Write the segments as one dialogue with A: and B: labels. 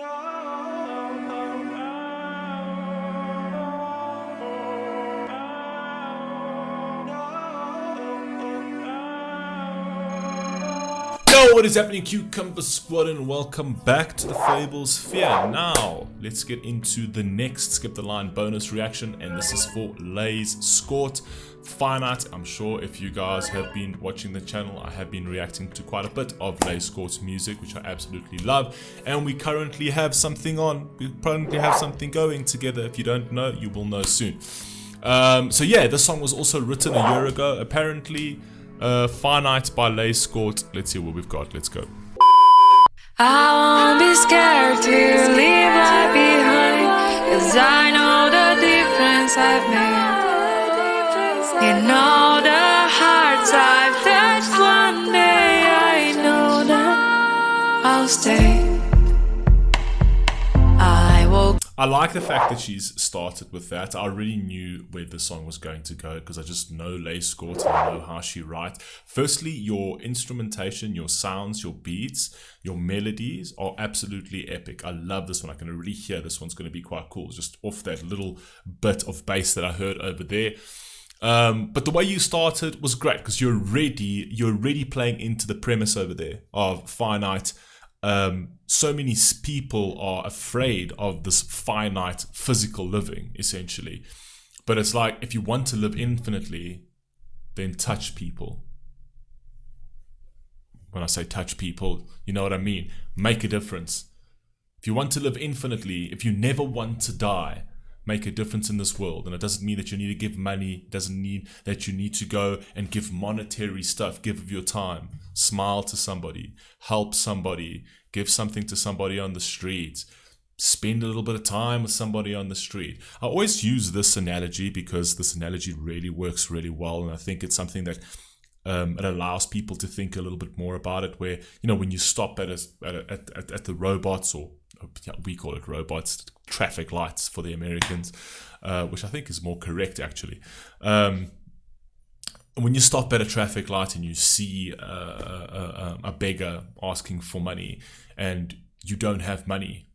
A: Yo, what is happening, Cucumber Squad, and welcome back to the Fable Sphere. Now, let's get into the next Skip the Line bonus reaction, and this is for Lais Scort, Finite. I'm sure if you guys have been watching the channel, I have been reacting to quite a bit of Lais Scort's music, which I absolutely love, and we currently have something on. We currently have something going together. If you don't know, you will know soon. So yeah, this song was also written a year ago, apparently. Finite by Lais Scort. Let's see what we've got. Let's go.
B: I won't be scared to leave life behind, 'cause I know the difference I've made. You know the hearts I've touched one day, I know that I'll stay.
A: I like the fact that she's started with that. I already knew where the song was going to go because I just know Lais Scort and I know how she writes. Firstly, your instrumentation, your sounds, your beats, your melodies are absolutely epic. I love this one. I can already hear this one's going to be quite cool, just off that little bit of bass that I heard over there. But the way you started was great because you're already playing into the premise over there of Finite. So many people are afraid of this finite physical living, essentially. But it's like, if you want to live infinitely, then touch people. When I say touch people, you know what I mean. Make a difference. If you want to live infinitely, if you never want to die, make a difference in this world. And it doesn't mean that you need to give money. It doesn't mean that you need to go and give monetary stuff. Give of your time. Smile to somebody. Help somebody. Give something to somebody on the street. Spend a little bit of time with somebody on the street. I always use this analogy because this analogy really works really well. And I think it's something that it allows people to think a little bit more about it, where, you know, when you stop at the robots, or we call it robots, traffic lights for the Americans, which I think is more correct actually. When you stop at a traffic light and you see a beggar asking for money and you don't have money,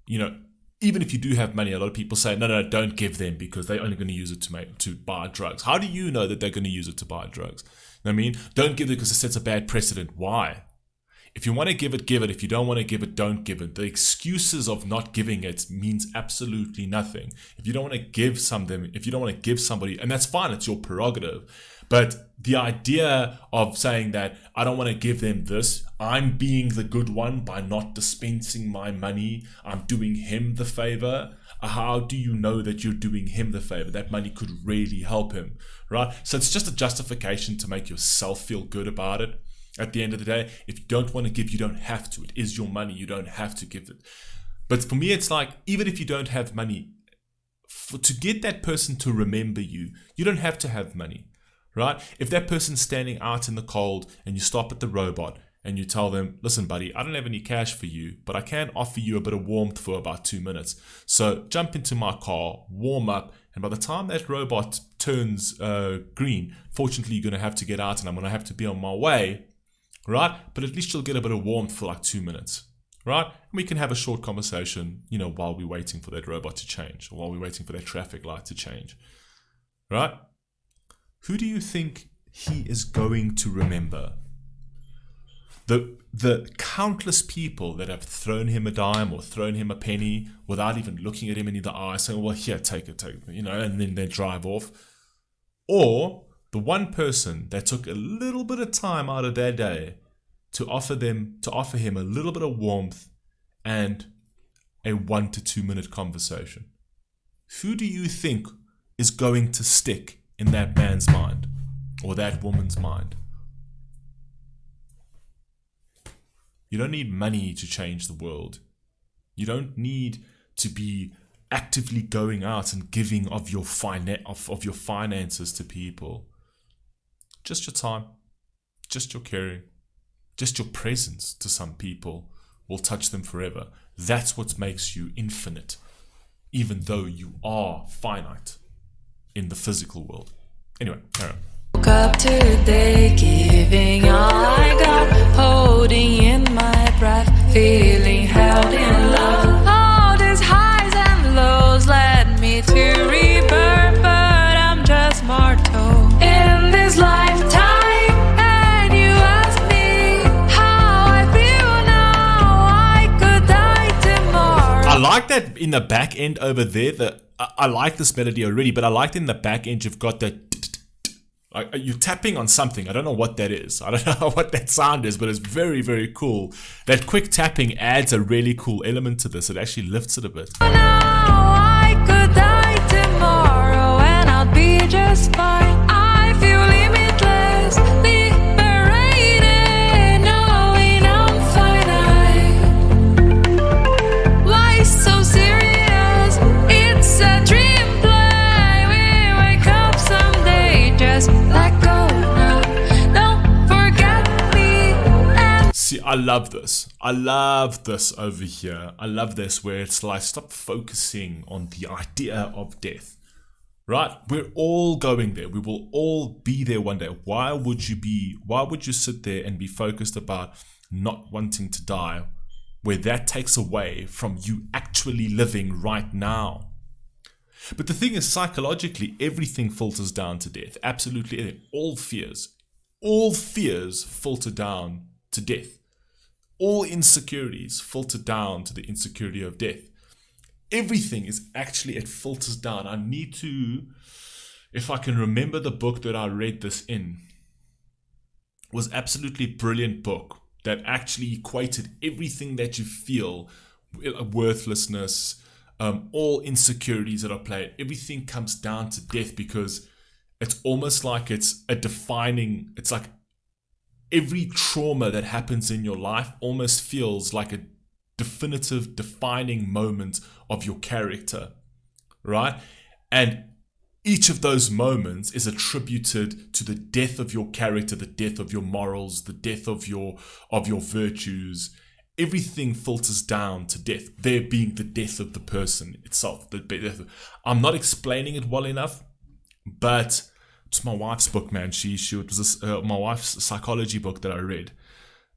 A: you know, even if you do have money, a lot of people say, no, don't give them because they're only going to use it to buy drugs. How do you know that they're going to use it to buy drugs? You know what I mean? Don't give it because it sets a bad precedent. Why? If you want to give it, give it. If you don't want to give it, don't give it. The excuses of not giving it means absolutely nothing. If you don't want to give something, if you don't want to give somebody, and that's fine, it's your prerogative. But the idea of saying that I don't want to give them this, I'm being the good one by not dispensing my money, I'm doing him the favor. How do you know that you're doing him the favor? That money could really help him, right? So it's just a justification to make yourself feel good about it. At the end of the day, if you don't want to give, you don't have to. It is your money. You don't have to give it. But for me, it's like, even if you don't have money, to get that person to remember you, you don't have to have money, right? If that person's standing out in the cold and you stop at the robot and you tell them, listen, buddy, I don't have any cash for you, but I can offer you a bit of warmth for about 2 minutes. So jump into my car, warm up, and by the time that robot turns green, fortunately, you're going to have to get out and I'm going to have to be on my way. Right? But at least you'll get a bit of warmth for like 2 minutes, right? And we can have a short conversation, you know, while we're waiting for that robot to change, or while we're waiting for that traffic light to change, right? Who do you think he is going to remember? The countless people that have thrown him a dime or thrown him a penny without even looking at him in the eye, saying, well, here, take it, you know, and then they drive off. Or the one person that took a little bit of time out of their day to offer him a little bit of warmth and a 1 to 2 minute conversation. Who do you think is going to stick in that man's mind or that woman's mind? You don't need money to change the world. You don't need to be actively going out and giving of your finances to people. Just your time, just your caring, just your presence to some people will touch them forever. That's what makes you infinite, even though you are finite in the physical world. Anyway, carry on.
B: Woke up today, giving all I got, holding in my breath, feeling held in love.
A: like that in the back end over there. I like this melody already, but I like in the back end you've got that. Like you're tapping on something. I don't know what that is. I don't know what that sound is, but it's very, very cool. That quick tapping adds a really cool element to this. It actually lifts it a bit.
B: Now I could die tomorrow and I'll be just fine. I feel limitless, liberated, knowing I'm finite. Life's so serious, it's a dream play. We wake up someday, just let go now. Don't forget me.
A: See, I love this. I love this over here. I love this where it's like, stop focusing on the idea of death. Right? We're all going there. We will all be there one day. Why would you sit there and be focused about not wanting to die, where that takes away from you actually living right now? But the thing is, psychologically, everything filters down to death. Absolutely. All fears filter down to death. All insecurities filter down to the insecurity of death. Everything is actually, it filters down. I need to, if I can remember the book that I read this in, was absolutely brilliant book that actually equated everything that you feel, worthlessness, all insecurities that are played, everything comes down to death, because it's almost like it's like every trauma that happens in your life almost feels like a definitive defining moment of your character, right? And each of those moments is attributed to the death of your character, the death of your morals, the death of your virtues. Everything filters down to death, there being the death of the person itself. I'm not explaining it well enough, but it's my wife's book, man. It was my wife's psychology book that I read.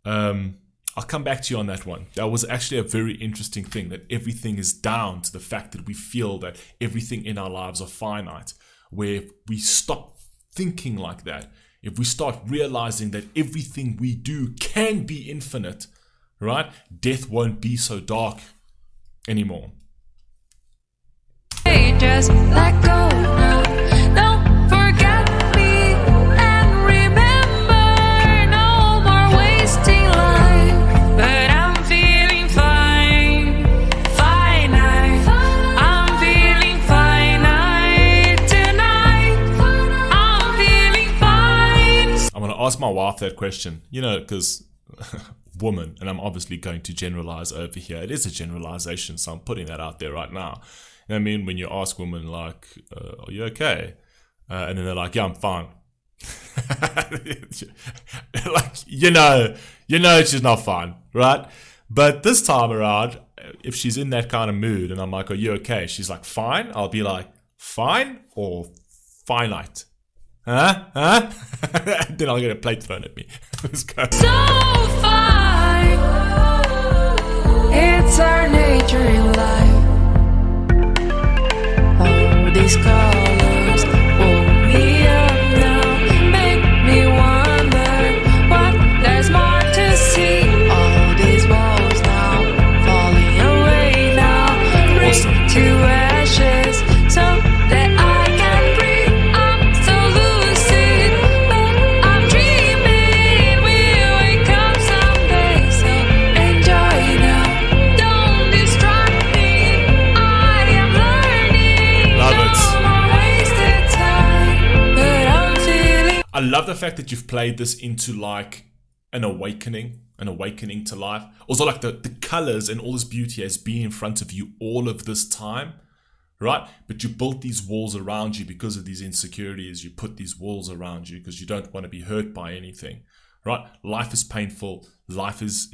A: I'll come back to you on that one. That was actually a very interesting thing, that everything is down to the fact that we feel that everything in our lives are finite. Where if we stop thinking like that, if we start realizing that everything we do can be infinite, right? Death won't be so dark anymore.
B: Hey, just let go now. Don't forget me and remember, no more wasting life. But I'm feeling fine, finite. I'm feeling finite tonight. I'm feeling fine.
A: I'm going to ask my wife that question, because woman, and I'm obviously going to generalize over here. It is a generalization, so I'm putting that out there right now. I mean, when you ask women like, are you okay? And then they're like, yeah, I'm fine. Like, she's not fine, right? But this time around, if she's in that kind of mood and I'm like, are you okay? She's like, fine. I'll be like, fine or finite? Huh? Then I'll get a plate thrown at me. Let's go.
B: So fine, it's our nature in life. All these colors pull me up now, make me wonder what there's more to see. All these walls now falling away now, bring to ashes so that I can breathe. I'm so lucid, but I'm dreaming. We'll wake up someday, so enjoy now. Don't distract me. I am learning.
A: Love it.
B: No more wasted time, but I'm feeling.
A: I love the fact that you've played this into like an awakening to life. Also, like the colors and all this beauty has been in front of you all of this time, right? But you built these walls around you because of these insecurities. You put these walls around you because you don't want to be hurt by anything, right? Life is painful. Life is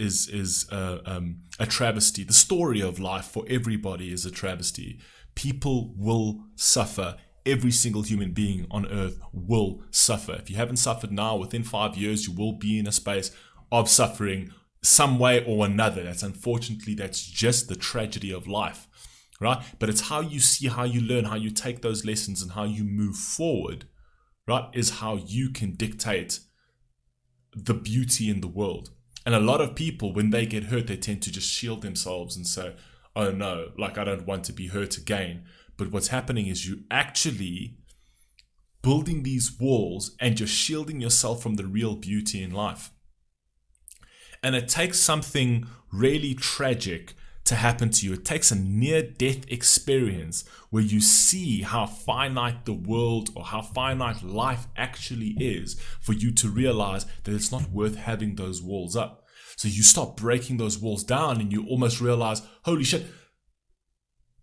A: a travesty. The story of life for everybody is a travesty. People will suffer. Every single human being on earth will suffer. If you haven't suffered now, within 5 years, you will be in a space of suffering some way or another. That's just the tragedy of life, right? But it's how you see, how you learn, how you take those lessons and how you move forward, right? Is how you can dictate the beauty in the world. And a lot of people, when they get hurt, they tend to just shield themselves and say, oh no, like I don't want to be hurt again. But what's happening is you actually building these walls and you're shielding yourself from the real beauty in life. And it takes something really tragic to happen to you. It takes a near-death experience where you see how finite the world or how finite life actually is for you to realize that it's not worth having those walls up. So you start breaking those walls down and you almost realize, holy shit,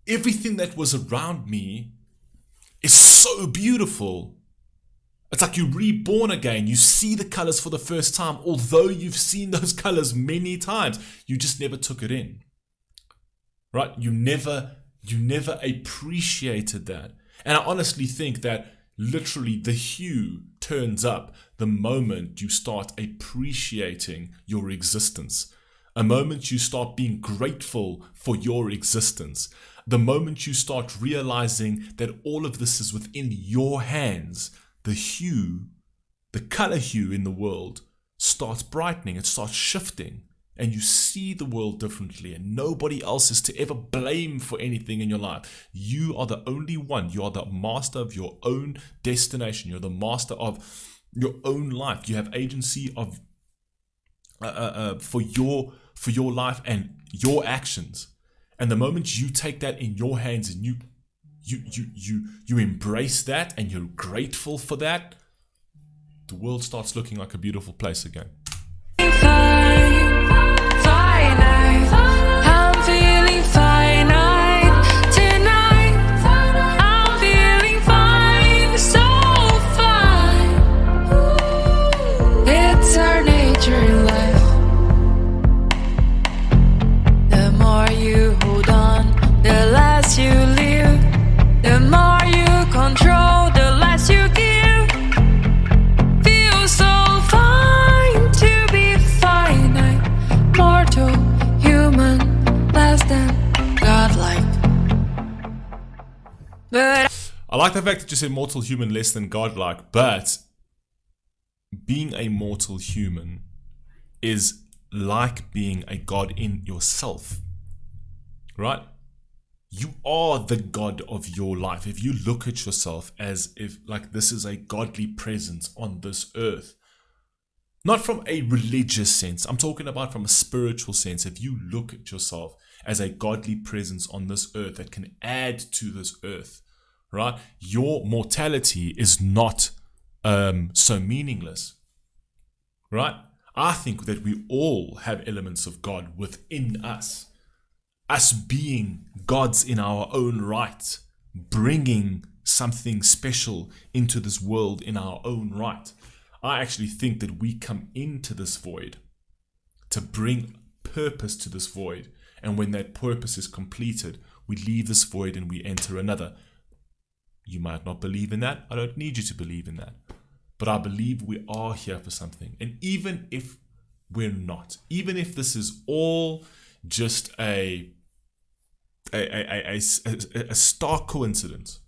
A: everything that was around me is so beautiful. It's like you're reborn again. You see the colors for the first time, although you've seen those colors many times. You just never took it in. Right? You never appreciated that. And I honestly think that literally the hue turns up the moment you start appreciating your existence. A moment you start being grateful for your existence. The moment you start realizing that all of this is within your hands, the hue, the color hue in the world starts brightening, it starts shifting, and you see the world differently, and nobody else is to ever blame for anything in your life. You are the only one. You are the master of your own destination. You're the master of your own life. You have agency of for your life and your actions. And the moment you take that in your hands and you embrace that and you're grateful for that, the world starts looking like a beautiful place again. I like the fact that you said mortal human less than godlike, but being a mortal human is like being a god in yourself, right? You are the god of your life. If you look at yourself as if like this is a godly presence on this earth, not from a religious sense, I'm talking about from a spiritual sense. If you look at yourself as a godly presence on this earth that can add to this earth, right? Your mortality is not so meaningless, right? I think that we all have elements of God within us. Us being gods in our own right, bringing something special into this world in our own right. I actually think that we come into this void to bring purpose to this void. And when that purpose is completed, we leave this void and we enter another. You might not believe in that. I don't need you to believe in that. But I believe we are here for something. And even if we're not, even if this is all just a stark coincidence,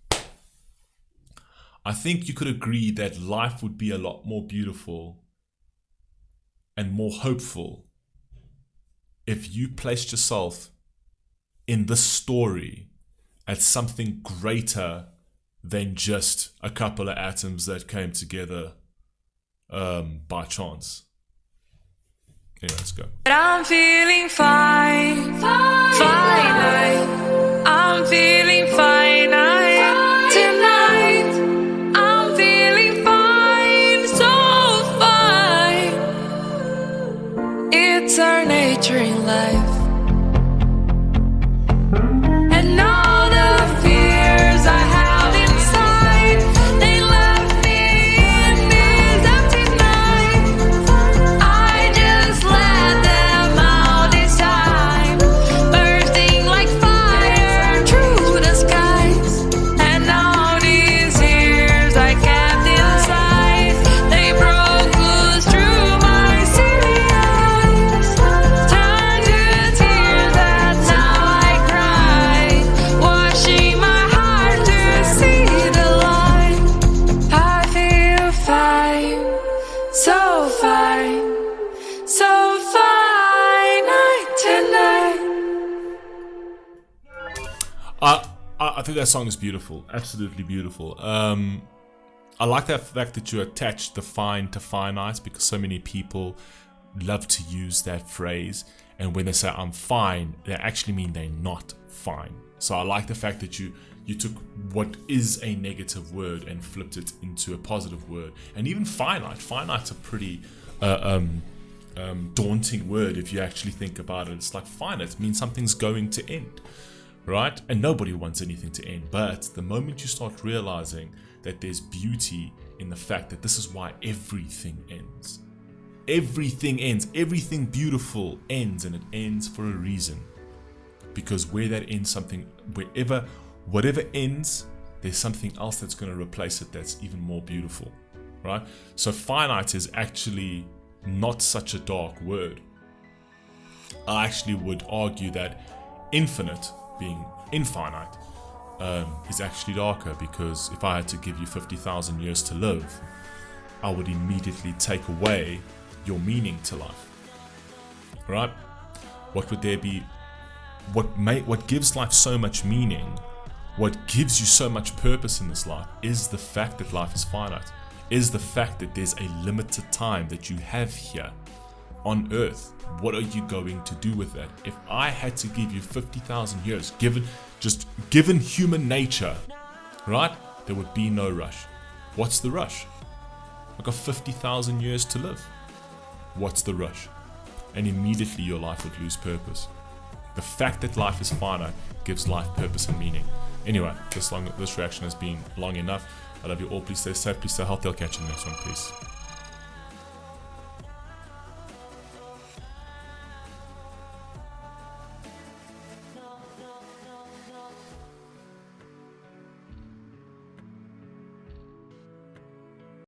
A: I think you could agree that life would be a lot more beautiful and more hopeful if you placed yourself in this story as something greater than just a couple of atoms that came together by chance. Anyway, let's go.
B: I'm feeling fine, finite. I'm feeling finite tonight. I'm feeling fine, so fine. It's our nature in life. And all the fears I have inside, they left me in this empty night. I just let them out this time, bursting
A: I think that song is beautiful, absolutely beautiful. I like that fact that you attach the fine to finite, because so many people love to use that phrase, and when they say I'm fine, they actually mean they're not fine. So I like the fact that you took what is a negative word and flipped it into a positive word. And even finite's a pretty daunting word if you actually think about it. It's like finite means something's going to end, right? And nobody wants anything to end. But the moment you start realizing that there's beauty in the fact that this is why everything ends. Everything ends. Everything beautiful ends, and it ends for a reason. Because where that ends, whatever ends, there's something else that's going to replace it that's even more beautiful, right? So finite is actually not such a dark word. I actually would argue that infinite, being infinite, is actually darker, because if I had to give you 50,000 years to live, I would immediately take away your meaning to life, right? What would there be? What gives life so much meaning, what gives you so much purpose in this life, is the fact that life is finite, is the fact that there's a limited time that you have here on earth. What are you going to do with that? If I had to give you 50,000 years, given human nature, right, there would be no rush. What's the rush? I got 50,000 years to live. What's the rush? And immediately your life would lose purpose. The fact that life is finite gives life purpose and meaning. Anyway, this reaction has been long enough. I love you all. Please stay safe. Please stay healthy. I'll catch you in the next one. Peace.